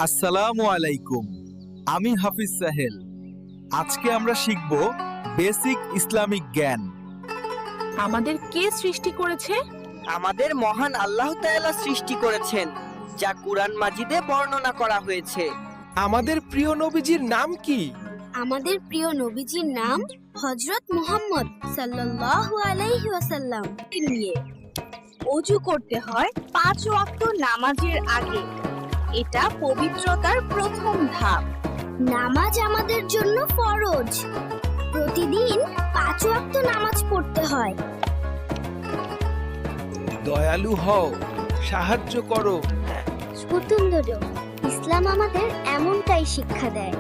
আসসালামু আলাইকুম। আমি হাফিজ সাহেল। আজকে আমরা শিখব বেসিক ইসলামিক জ্ঞান। আমাদের কে সৃষ্টি করেছে? আমাদের মহান আল্লাহ তাআলা সৃষ্টি করেছেন, যা কুরআন মাজিদে বর্ণনা করা হয়েছে। আমাদের প্রিয় নবীজির নাম কি? আমাদের প্রিয় নবীজির নাম হযরত মুহাম্মদ সাল্লাল্লাহু আলাইহি ওয়াসাল্লাম। নিয়ে ওযু করতে হয় 5 ওয়াক্ত নামাজের আগে। এটা পবিত্রতার প্রথম ধাপ। নামাজ আমাদের জন্য ফরজ। প্রতিদিন 5 ওয়াক্ত নামাজ পড়তে হয়। দয়ালু হও, সাহায্য করো। সুতন্দ্র ইসলাম আমাদের এমনটাই শিক্ষা দেয়।